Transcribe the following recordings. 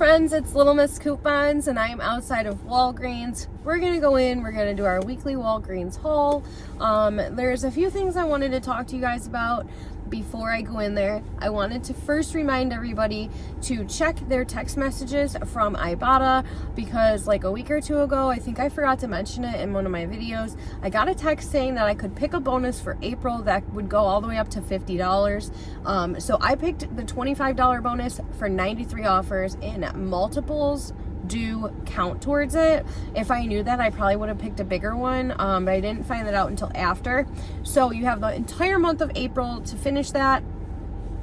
friends, it's Little Miss Coupons and I am outside of Walgreens. We're gonna go in, we're gonna do our weekly Walgreens haul. There's a few things I wanted to talk to you guys about before I go in there. I wanted to first remind everybody to check their text messages from Ibotta, because like a week or two ago, I think I forgot to mention it in one of my videos, I got a text saying that I could pick a bonus for April that would go all the way up to $50. So I picked the $25 bonus for 93 offers, and multiples do count towards it. If I knew that, I probably would have picked a bigger one, but I didn't find that out until after. So you have the entire month of April to finish that.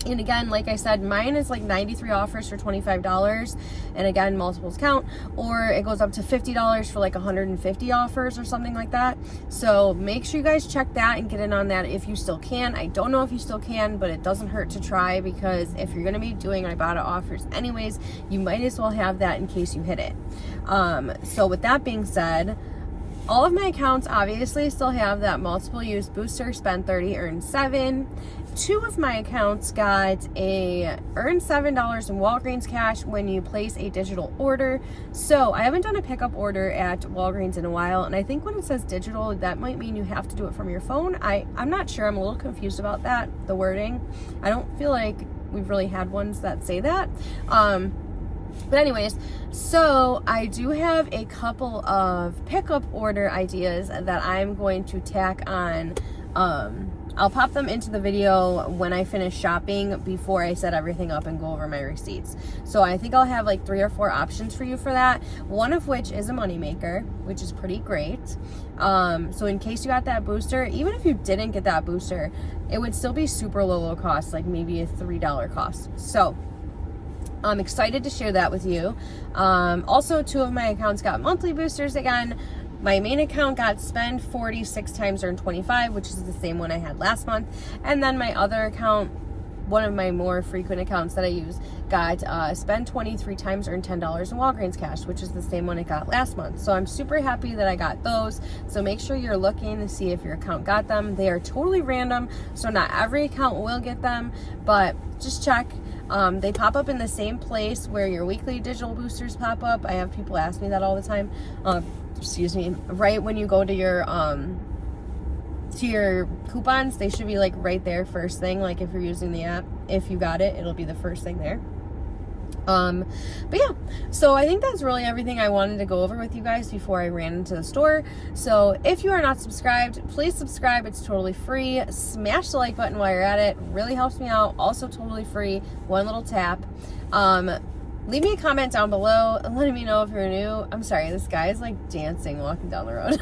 And again, like I said, mine is like 93 offers for $25, and again, multiples count, or it goes up to $50 for like 150 offers or something like that. So make sure you guys check that and get in on that if you still can. I don't know if you still can, but it doesn't hurt to try, because if you're going to be doing Ibotta offers anyways, you might as well have that in case you hit it. So with that being said, all of my accounts obviously still have that multiple use booster, spend 30, earn 7. 2 of my accounts got a earn $7 in Walgreens cash when you place a digital order. So I haven't done a pickup order at Walgreens in a while, and I think when it says digital, that might mean you have to do it from your phone. I'm not sure. I'm a little confused about that, the wording. I don't feel like we've really had ones that say that. But anyways, so I do have a couple of pickup order ideas that I'm going to tack on. I'll pop them into the video when I finish shopping, before I set everything up and go over my receipts. So I think I'll have like 3 or 4 options for you for that. One of which is a moneymaker, which is pretty great. So in case you got that booster, even if you didn't get that booster, it would still be super low cost, like maybe a $3 cost. So I'm excited to share that with you. Also, 2 of my accounts got monthly boosters again. My main account got spend 40, 6 times earn 25, which is the same one I had last month. And then my other account, one of my more frequent accounts that I use, got spend 23 times earn $10 in Walgreens cash, which is the same one I got last month. So I'm super happy that I got those. So make sure you're looking to see if your account got them. They are totally random, so not every account will get them, but just check. They pop up in the same place where your weekly digital boosters pop up. I have people ask me that all the time. Excuse me. Right when you go to your coupons, they should be like right there first thing. Like if you're using the app, if you got it, it'll be the first thing there. But yeah, so I think that's really everything I wanted to go over with you guys before I ran into the store. So if you are not subscribed, please subscribe. It's totally free. Smash the like button while you're at it. Really helps me out. Also totally free. One little tap. Leave me a comment down below and letting me know if you're new. I'm sorry, this guy is like dancing walking down the road.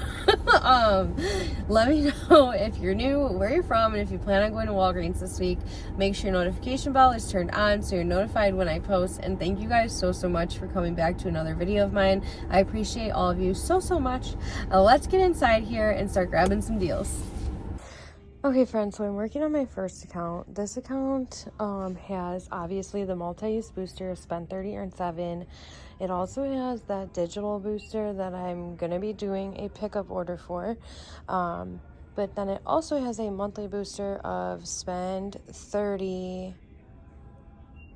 Let me know if you're new, where you're from, and if you plan on going to Walgreens this week. Make sure your notification bell is turned on so you're notified when I post. And thank you guys so much for coming back to another video of mine. I appreciate all of you so much. Let's get inside here and start grabbing some deals. Okay friends, so I'm working on my first account. This account has obviously the multi-use booster, spend 30, earn 7. It also has that digital booster that I'm going to be doing a pickup order for. But then it also has a monthly booster of spend 30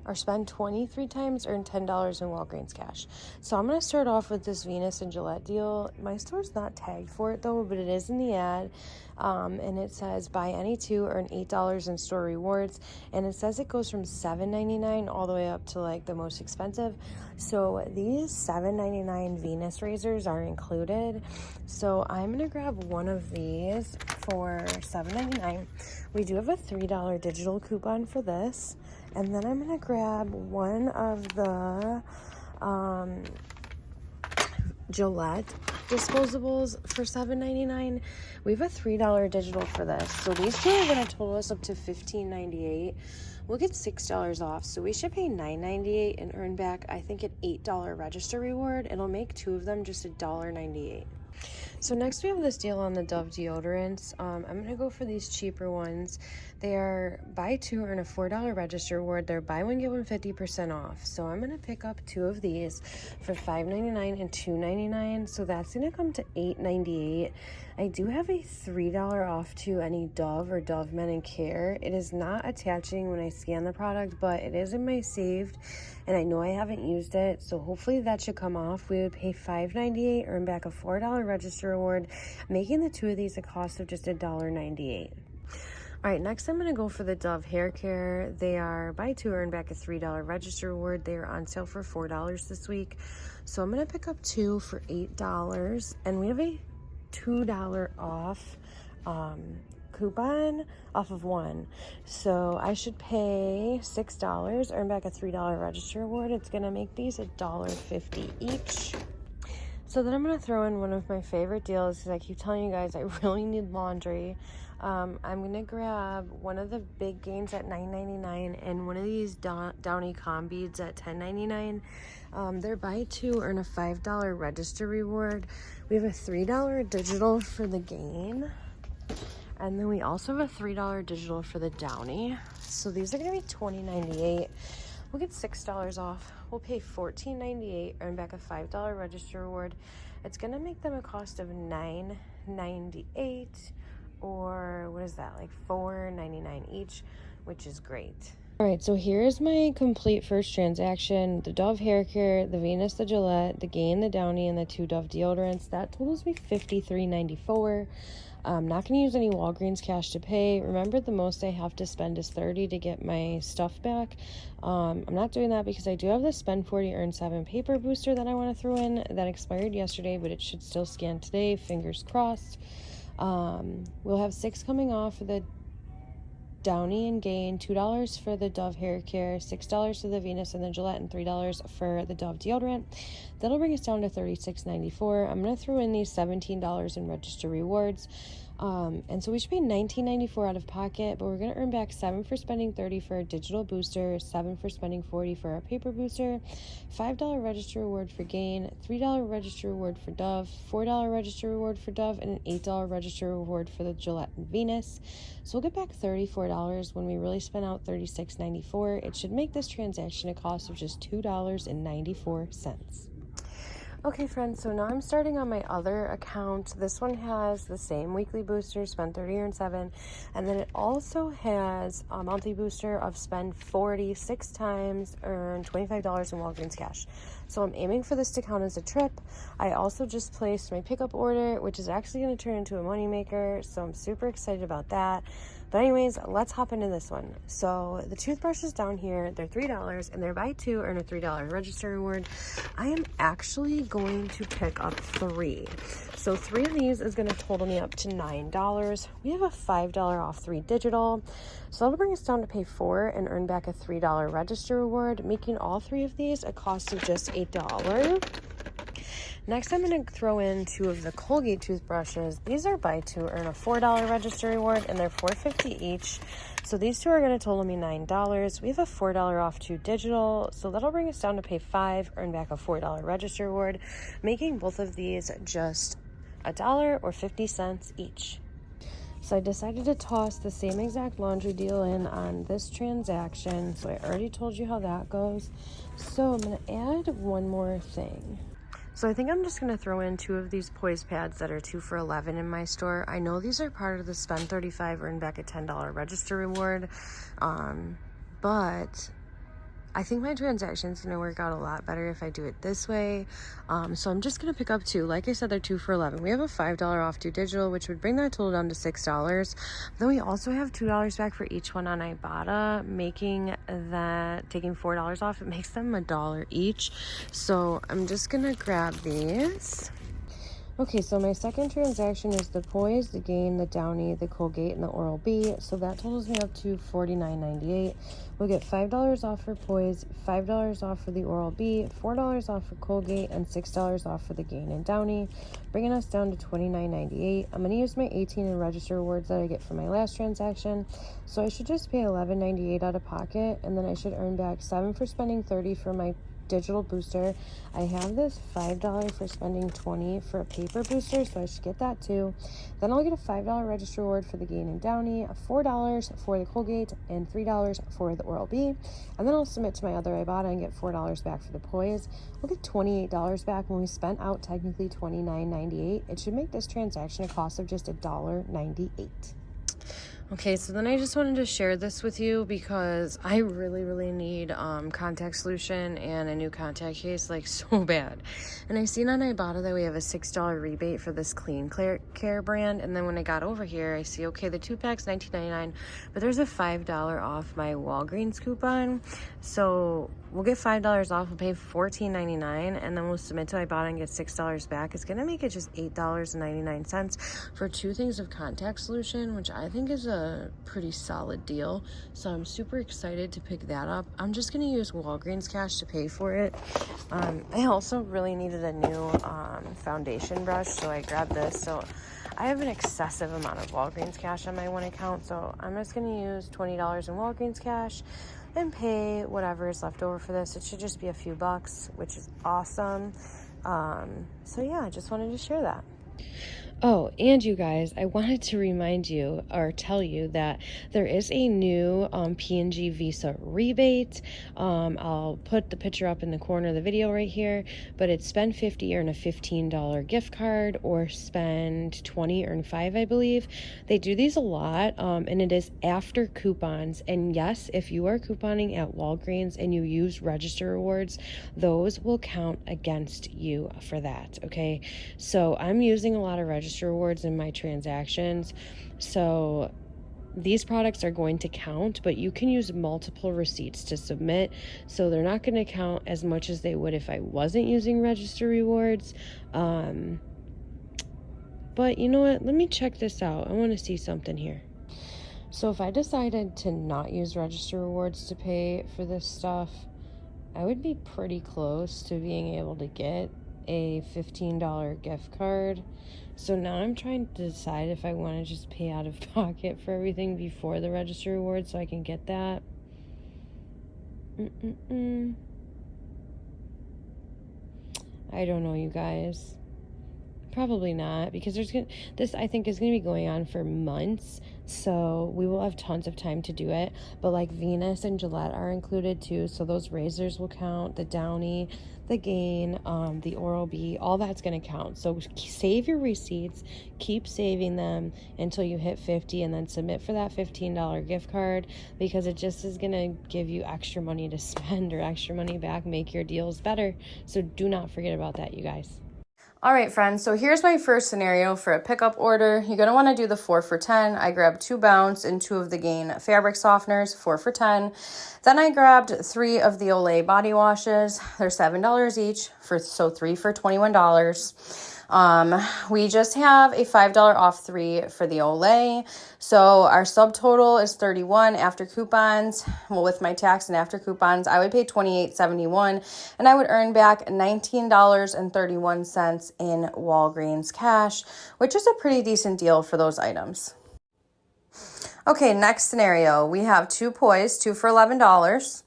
or spend 23 times, earn $10 in Walgreens cash. So I'm going to start off with this Venus and Gillette deal. My store's not tagged for it though, but it is in the ad. And it says buy any 2, earn $8 in store rewards. And it says it goes from $7.99 all the way up to like the most expensive. So these $7.99 Venus razors are included. So I'm going to grab one of these for $7.99. We do have a $3 digital coupon for this. And then I'm going to grab one of the Gillette disposables for $7.99. We have a $3 digital for this. So these 2 are going to total us up to $15.98. We'll get $6 off. So we should pay $9.98 and earn back, I think, an $8 register reward. It'll make 2 of them just $1.98. So next we have this deal on the Dove deodorants. I'm going to go for these cheaper ones. They are buy 2, earn a $4 register reward. They're buy 1, get 1 50% off. So I'm going to pick up 2 of these for $5.99 and $2.99. So that's going to come to $8.98. I do have a $3 off to any Dove or Dove Men and Care. It is not attaching when I scan the product, but it is in my saved, and I know I haven't used it, so hopefully that should come off. We would pay $5.98, earn back a $4 register reward, making the two of these a cost of just $1.98. All right, next I'm going to go for the Dove hair care. They are buy two, earn back a $3 register reward. They are on sale for $4 this week. So I'm going to pick up two for $8, and we have a $2 off coupon off of one. So I should pay $6, earn back a $3 register reward. It's going to make these $1.50 each. So then I'm going to throw in one of my favorite deals because I keep telling you guys I really need laundry. I'm going to grab one of the big gains at $9.99 and one of these Downy Com beads at $10.99. They're buy two, earn a $5 register reward. We have a $3 digital for the gain. And then we also have a $3 digital for the Downy. So these are going to be $20.98. We'll get $6 off. We'll pay $14.98, earn back a $5 register reward. It's going to make them a cost of $9.98, or what is that, like $4.99 each, which is great. All right, so here's my complete first transaction. The Dove hair care, the Venus, the Gillette, the Gain, the Downy, and the two Dove deodorants. That totals me $53.94. I'm not going to use any Walgreens cash to pay. Remember, the most I have to spend is $30 to get my stuff back. I'm not doing that because I do have the spend 40 earn 7 paper booster that I want to throw in that expired yesterday, but it should still scan today, fingers crossed. We'll have 6 coming off for the Downy and Gain, $2 for the Dove hair care, $6 for the Venus and the Gillette, and $3 for the Dove deodorant. That'll bring us down to $36.94. I'm going to throw in these $17 in register rewards. And so we should pay $19.94 out of pocket, but we're going to earn back 7 for spending $30 for a digital booster, 7 for spending $40 for our paper booster, $5 register reward for Gain, $3 register reward for Dove, $4 register reward for Dove, and an $8 register reward for the Gillette and Venus. So we'll get back $34 when we really spend out $36.94. It should make this transaction a cost of just $2.94. Okay, friends, so now I'm starting on my other account. This one has the same weekly booster, spend 30, earn 7, and then it also has a monthly booster of spend 40, 6 times, earn $25 in Walgreens cash. So I'm aiming for this to count as a trip. I also just placed my pickup order, which is actually going to turn into a moneymaker, so I'm super excited about that. But anyways, let's hop into this one. So the toothbrushes down here, they're $3, and they're buy two, earn a $3 register reward. I am actually going to pick up 3. So 3 of these is going to total me up to $9. We have a $5 off 3 digital. So that'll bring us down to pay 4 and earn back a $3 register reward, making all 3 of these a cost of just $8. Next, I'm going to throw in 2 of the Colgate toothbrushes. These are buy two, earn a $4 register reward, and they're $4.50 each. So these 2 are going to total me $9. We have a $4 off 2 digital, so that'll bring us down to pay 5, earn back a $4 register reward, making both of these just $1 or 50 cents each. So I decided to toss the same exact laundry deal in on this transaction. So I already told you how that goes. So I'm going to add one more thing. So I think I'm just going to throw in 2 of these poise pads that are 2 for $11 in my store. I know these are part of the spend 35 earn back a $10 register reward, but I think my transaction is going to work out a lot better if I do it this way. So I'm just going to pick up 2. Like I said, they're 2 for $11. We have a $5 off 2 digital, which would bring that total down to $6. Then we also have $2 back for each one on Ibotta, making that, taking $4 off, it makes them $1 each. So I'm just going to grab these. Okay, so my second transaction is the Poise, the Gain, the Downy, the Colgate, and the Oral-B. So that totals me up to $49.98. We'll get $5 off for Poise, $5 off for the Oral-B, $4 off for Colgate, and $6 off for the Gain and Downy, bringing us down to $29.98. I'm going to use my 18 in register rewards that I get from my last transaction. So I should just pay $11.98 out of pocket, and then I should earn back 7 for spending $30 for my digital booster. I have this $5 for spending $20 for a paper booster, so I should get that too. Then I'll get a $5 register reward for the Gain and Downy, $4 for the Colgate, and $3 for the Oral-B. And then I'll submit to my other Ibotta and get $4 back for the Poise. We'll get $28 back when we spent out technically $29.98. It should make this transaction a cost of just $1.98. Okay, so then I just wanted to share this with you because I really need contact solution and a new contact case, like, so bad. And I seen on Ibotta that we have a $6 rebate for this Clean Care brand. And then when I got over here, I see, okay, the 2-pack's $19.99, but there's a $5 off my Walgreens coupon. So we'll get $5 off, we'll pay $14.99, and then we'll submit to Ibotta and get $6 back. It's gonna make it just $8.99 for 2 things of contact solution, which I think is a pretty solid deal. So I'm super excited to pick that up. I'm just gonna use Walgreens cash to pay for it. I also really needed a new foundation brush, so I grabbed this. So I have an excessive amount of Walgreens cash on my one account, so I'm just gonna use $20 in Walgreens cash and pay whatever is left over for this. It should just be a few bucks, which is awesome. So yeah, I just wanted to share that. Oh, and you guys, I wanted to remind you or tell you that there is a new P&G Visa rebate. I'll put the picture up in the corner of the video right here, but it's spend $50, earn a $15 gift card, or spend $20, earn $5, I believe. They do these a lot, and it is after coupons. And yes, if you are couponing at Walgreens and you use register rewards, those will count against you for that, okay? So I'm using a lot of register rewards in my transactions, so these products are going to count, but you can use multiple receipts to submit, so they're not going to count as much as they would if I wasn't using register rewards. But you know what, let me check this out. I want to see something here. So if I decided to not use register rewards to pay for this stuff, I would be pretty close to being able to get a $15 gift card. So now I'm trying to decide if I want to just pay out of pocket for everything before the register reward so I can get that. I don't know, you guys. Probably not, because this I think is going to be going on for months, so we will have tons of time to do it. But like Venus and Gillette are included too, so those razors will count, the Downy, the Gain, the Oral-B, all that's going to count. So save your receipts, keep saving them until you hit 50, and then submit for that $15 gift card, because it just is going to give you extra money to spend or extra money back, make your deals better. So do not forget about that, you guys. All right, friends, so here's my first scenario for a pickup order. You're going to want to do the 4 for $10. I grabbed 2 Bounce and 2 of the Gain fabric softeners, 4 for $10. Then I grabbed 3 of the Olay body washes. They're $7 each, so 3 for $21. We just have a $5 off 3 for the Olay. So our subtotal is $31 after coupons. Well, with my tax and after coupons, I would pay $28.71, and I would earn back $19.31 in Walgreens cash, which is a pretty decent deal for those items. Okay, next scenario. We have 2 Poise, 2 for $11.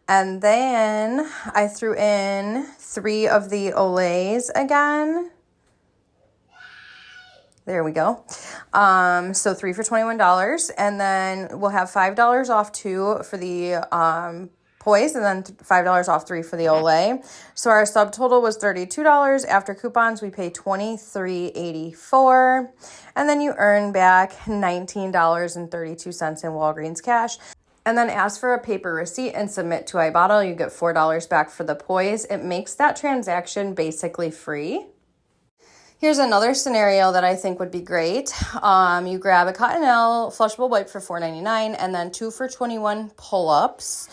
And then I threw in 3 of the Olays again. There we go. So 3 for $21. And then we'll have $5 off 2 for the Poise, and then $5 off 3 for the Olay. So our subtotal was $32. After coupons, we pay $23.84. And then you earn back $19.32 in Walgreens cash. And then ask for a paper receipt and submit to Ibotta. You get $4 back for the Poise. It makes that transaction basically free. Here's another scenario that I think would be great. You grab a Cottonelle flushable wipe for $4.99, and then 2 for $21 pull-ups.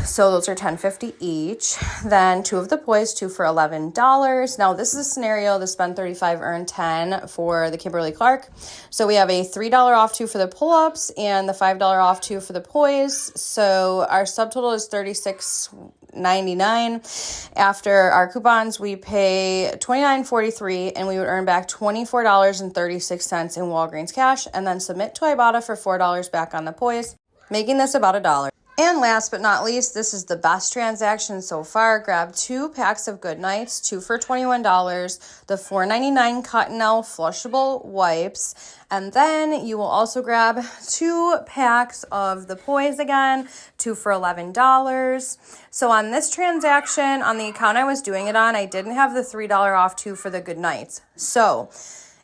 So those are $10.50 each. Then 2 of the Poise, 2 for $11. Now this is a scenario, the spend 35, earn 10 for the Kimberly-Clark. So we have a $3 off 2 for the pull-ups and the $5 off 2 for the Poise. So our subtotal is $36.99. After our coupons, we pay $29.43, and we would earn back $24.36 in Walgreens cash, and then submit to Ibotta for $4 back on the Poise, making this about $1. And last but not least, this is the best transaction so far. Grab 2 packs of Goodnights, 2 for $21, the $4.99 Cottonelle flushable wipes, and then you will also grab 2 packs of the Poise again, 2 for $11. So on this transaction, on the account I was doing it on, I didn't have the $3 off 2 for the Goodnights. So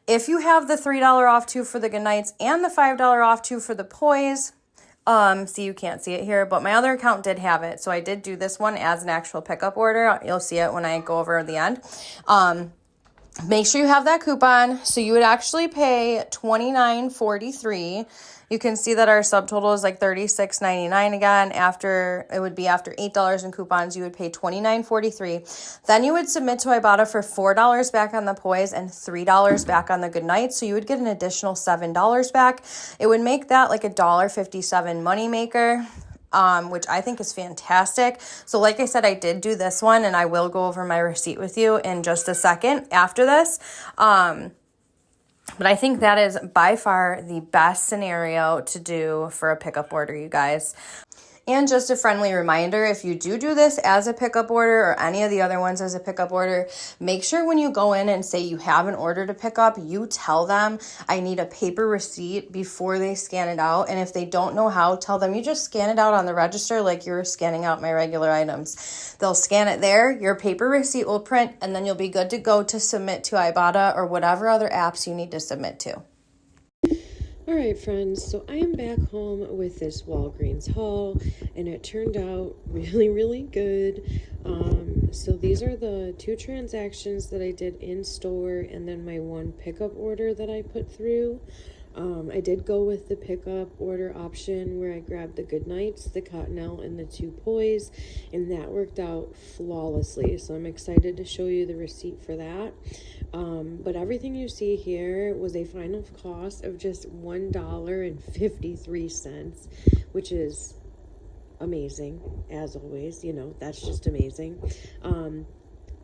if you have the $3 off 2 for the Goodnights and the $5 off 2 for the Poise, see, you can't see it here, but my other account did have it. So I did do this one as an actual pickup order. You'll see it when I go over at the end. Make sure you have that coupon. So you would actually pay $29.43. You can see that our subtotal is like $36.99 again. After $8 in coupons, you would pay $29.43. Then you would submit to Ibotta for $4 back on the Poise and $3 back on the Goodnight. So you would get an additional $7 back. It would make that like a $1.57 moneymaker. Which I think is fantastic. So like I said, I did do this one, and I will go over my receipt with you in just a second after this. But I think that is by far the best scenario to do for a pickup order, you guys. And just a friendly reminder, if you do this as a pickup order or any of the other ones as a pickup order, make sure when you go in and say you have an order to pick up, you tell them I need a paper receipt before they scan it out. And if they don't know how, tell them you just scan it out on the register like you're scanning out my regular items. They'll scan it there, your paper receipt will print, and then you'll be good to go to submit to Ibotta or whatever other apps you need to submit to. All right, friends, so I am back home with this Walgreens haul, and it turned out really, really good. So these are the 2 transactions that I did in store, and then my 1 pickup order that I put through. I did go with the pickup order option where I grabbed the Goodnights, the Cottonelle, and the 2 Poise, and that worked out flawlessly. So I'm excited to show you the receipt for that. But everything you see here was a final cost of just $1.53, which is amazing, as always. You know, that's just amazing.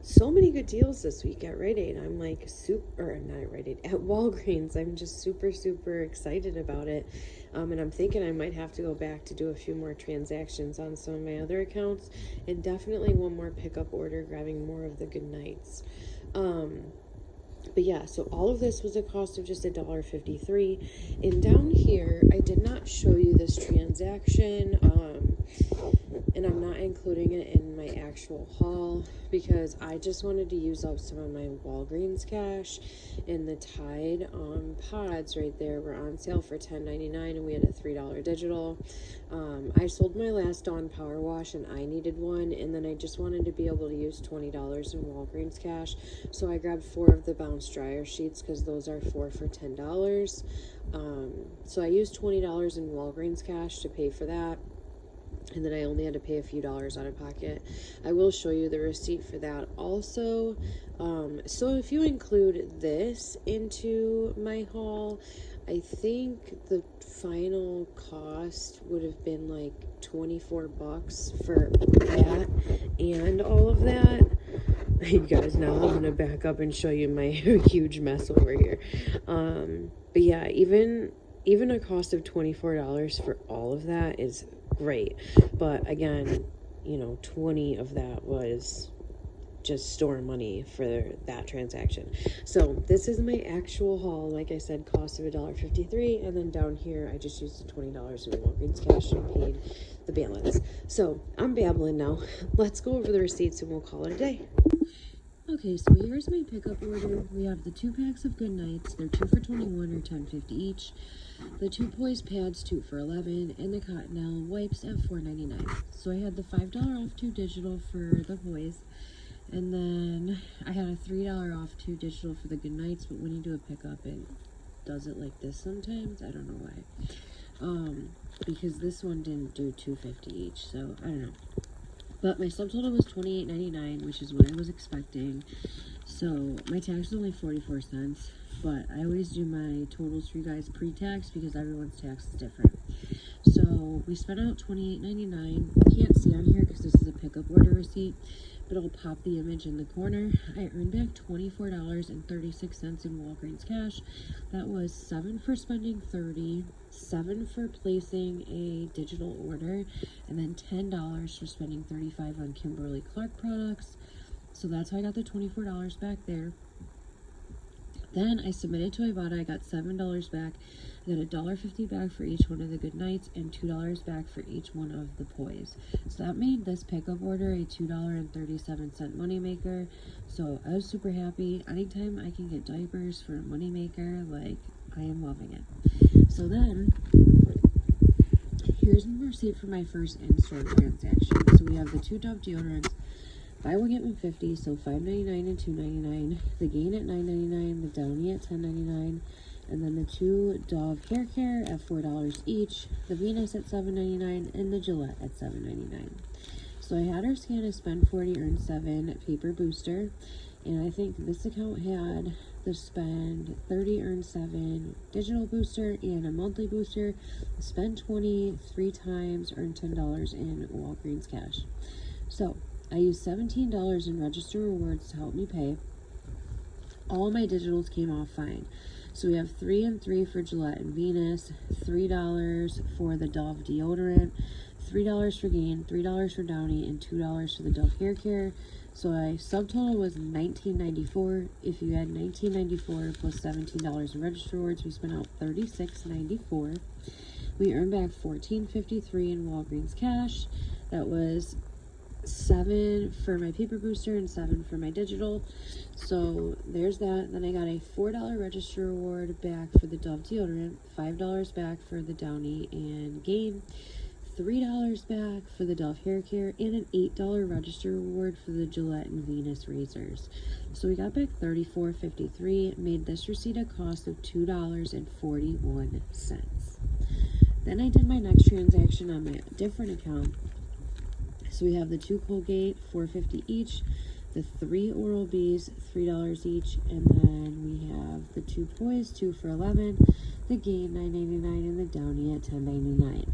So many good deals this week at Rite Aid. I'm like at Walgreens. I'm just super, super excited about it. And I'm thinking I might have to go back to do a few more transactions on some of my other accounts, and definitely 1 more pickup order, grabbing more of the Goodnights. But yeah, so all of this was a cost of just $1.53. And down here, I did not show you this transaction, and I'm not including it in my actual haul because I just wanted to use up some of my Walgreens cash. And the Tide pods right there were on sale for $10.99, and we had a $3 digital. I sold my last Dawn Power Wash, and I needed one, and then I just wanted to be able to use $20 in Walgreens cash, so I grabbed 4 of the Bounce dryer sheets because those are 4 for $10. So I used $20 in Walgreens cash to pay for that, and then I only had to pay a few dollars out of pocket. I will show you the receipt for that also. So if you include this into my haul, I think the final cost would have been like $24 for that and all of that. You guys, now I'm gonna back up and show you my huge mess over here. But yeah, even a cost of $24 for all of that is great. But again, you know, 20 of that was just store money for that transaction. So this is my actual haul. Like I said, cost of $1.53, and then down here I just used the $20 in Walgreens cash and paid the balance. So I'm babbling now. Let's go over the receipts and we'll call it a day. Okay, so here's my pickup order. We have the 2 packs of Goodnights. They're 2 for $21 or $10.50 each. The 2 Poise pads, 2 for $11, and the Cottonelle wipes at $4.99. So I had the $5 off 2 digital for the Poise, and then I had a $3 off 2 digital for the Goodnights. But when you do a pickup, it does it like this sometimes. I don't know why. Because this one didn't do $2.50 each, so I don't know. But my subtotal was $28.99, which is what I was expecting. So my tax was only 44 cents. but I always do my totals for you guys pre-tax because everyone's tax is different. So we spent out $28.99. You can't see on here because this is a pickup order receipt, but I'll pop the image in the corner. I earned back $24.36 in Walgreens cash. That was $7 for spending $30, $7 for placing a digital order, and then $10 for spending $35 on Kimberly-Clark products. So that's how I got the $24 back there. Then I submitted to Ibotta. I got $7 back. I got $1.50 back for each one of the good nights and $2 back for each one of the poise. So that made this pickup order a $2.37 moneymaker. So I was super happy. Anytime I can get diapers for a moneymaker, like, I am loving it. So then, here's my receipt for my first in-store transaction. So we have the 2 Dove deodorants. Buy one, get one 50, so $5.99 and $2.99. The Gain at $9.99, the Downy at $10.99, and then the 2 Dove hair care at $4 each, the Venus at $7.99, and the Gillette at $7.99. So I had her scan a spend 40, earn 7 paper booster, and I think this account had the spend 30, earn 7 digital booster and a monthly booster, spend 20 3 times, earn $10 in Walgreens cash. So I used $17 in register rewards to help me pay. All my digitals came off fine. So we have 3 and 3 for Gillette and Venus, $3 for the Dove deodorant, $3 for Gain, $3 for Downy, and $2 for the Dove hair care. So my subtotal was $19.94. If you add $19.94 plus $17 in register rewards, we spent out $36.94. We earned back $14.53 in Walgreens cash. That was $7 for my paper booster and $7 for my digital. So there's that. Then I got a $4 register reward back for the Dove deodorant, $5 back for the Downy and Gain, $3 back for the Dove hair care, and an $8 register reward for the Gillette and Venus razors. So we got back $34.53, made this receipt a cost of $2.41. Then I did my next transaction on my different account. So we have the 2 Colgate, $4.50 each, the 3 Oral-B's, $3 each, and then we have the 2 Poise, 2 for $11, the Gain, $9.99, and the Downy at $10.99.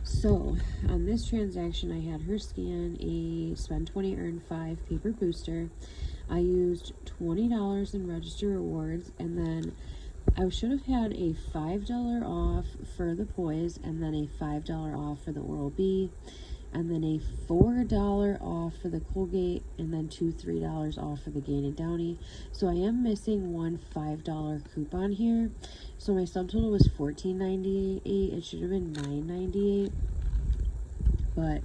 So on this transaction, I had her scan a spend 20, earn 5 paper booster. I used $20 in register rewards, and then I should have had a $5 off for the Poise, and then a $5 off for the Oral-B, and then a $4 off for the Colgate, and then 2 $3 off for the Gain and Downy. So I am missing one $5 coupon here. So my subtotal was $14.98. It should have been $9.98, but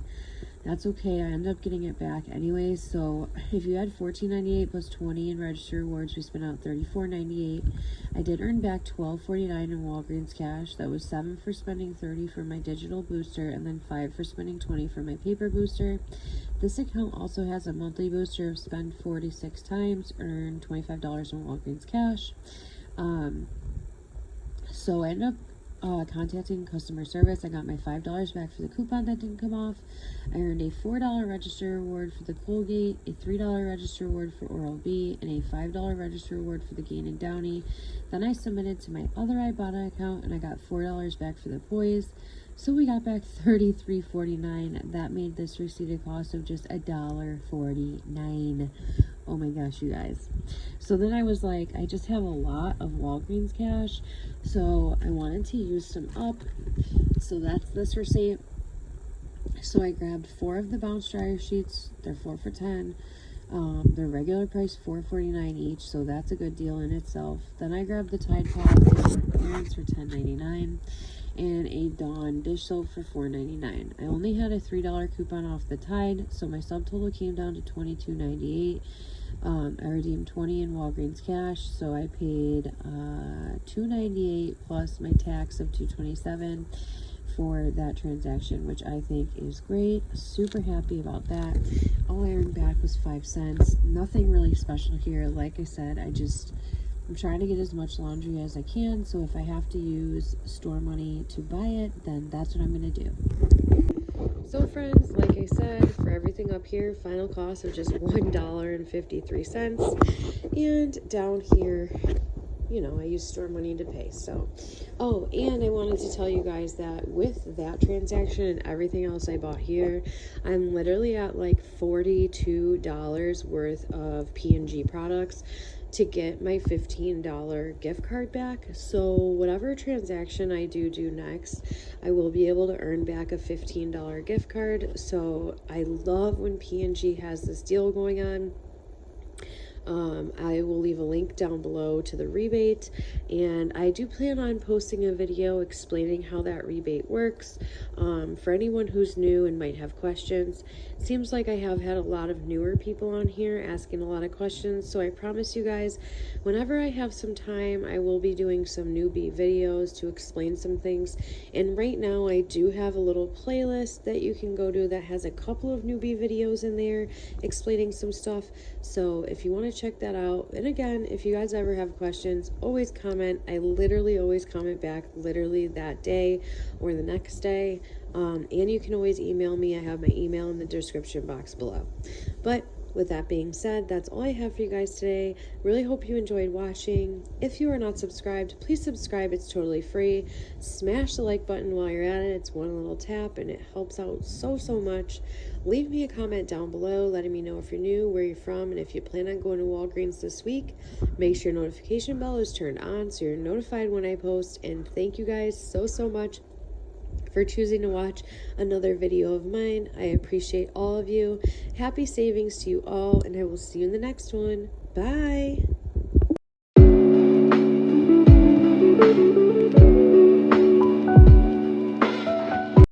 that's okay. I ended up getting it back anyways. So if you add $14.98 plus 20 in register rewards, we spent out $34.98. I did earn back $12.49 in Walgreens cash. That was $7 for spending 30 for my digital booster, and then $5 for spending 20 for my paper booster. This account also has a monthly booster of spend 46 times, earn $25 in Walgreens cash. So I ended up contacting customer service. I got my $5 back for the coupon that didn't come off. I earned a $4 register reward for the Colgate, a $3 register reward for Oral-B, and a $5 register reward for the Gain and Downy. Then I submitted to my other Ibotta account, and I got $4 back for the Poise. So we got back $33.49. That made this receipt a cost of just $1.49. Oh my gosh, you guys. So then I was like, I just have a lot of Walgreens cash, so I wanted to use some up. So that's this receipt. So I grabbed 4 of the bounce dryer sheets. They're 4 for $10. Their regular price $4.49 each, so that's a good deal in itself. Then I grabbed the Tide Pods clearance for $10.99 and a Dawn dish soap for $4.99. I only had a $3 coupon off the Tide, so my subtotal came down to $22.98. I redeemed 20 in Walgreens cash, so I paid $2.98 plus my tax of $2.27 for that transaction, which I think is great. Super happy about that. All I earned back was 5 cents. Nothing really special here. Like I said, I'm trying to get as much laundry as I can, so if I have to use store money to buy it, then that's what I'm gonna do. So friends, like I said, for everything up here, final cost of just $1.53. And down here, you know, I use store money to pay. So, oh, and I wanted to tell you guys that with that transaction and everything else I bought here, I'm literally at like $42 worth of P&G products to get my $15 gift card back. So whatever transaction I do next, I will be able to earn back a $15 gift card. So I love when P&G has this deal going on. I will leave a link down below to the rebate, and I do plan on posting a video explaining how that rebate works. For anyone who's new and might have questions, it seems like I have had a lot of newer people on here asking a lot of questions, so I promise you guys, whenever I have some time, I will be doing some newbie videos to explain some things. And right now I do have a little playlist that you can go to that has a couple of newbie videos in there explaining some stuff. So if you want to check that out, and again, if you guys ever have questions, always comment. I literally always comment back literally that day or the next day. And you can always email me. I have my email in the description box below. But with that being said, that's all I have for you guys today. Really hope you enjoyed watching. If you are not subscribed, please subscribe. It's totally free. Smash the like button while you're at it. It's one little tap and it helps out so much. Leave me a comment down below letting me know if you're new, where you're from, and if you plan on going to Walgreens this week. Make sure your notification bell is turned on so you're notified when I post. And thank you guys so much for choosing to watch another video of mine. I appreciate all of you. Happy savings to you all, and I will see you in the next one. Bye.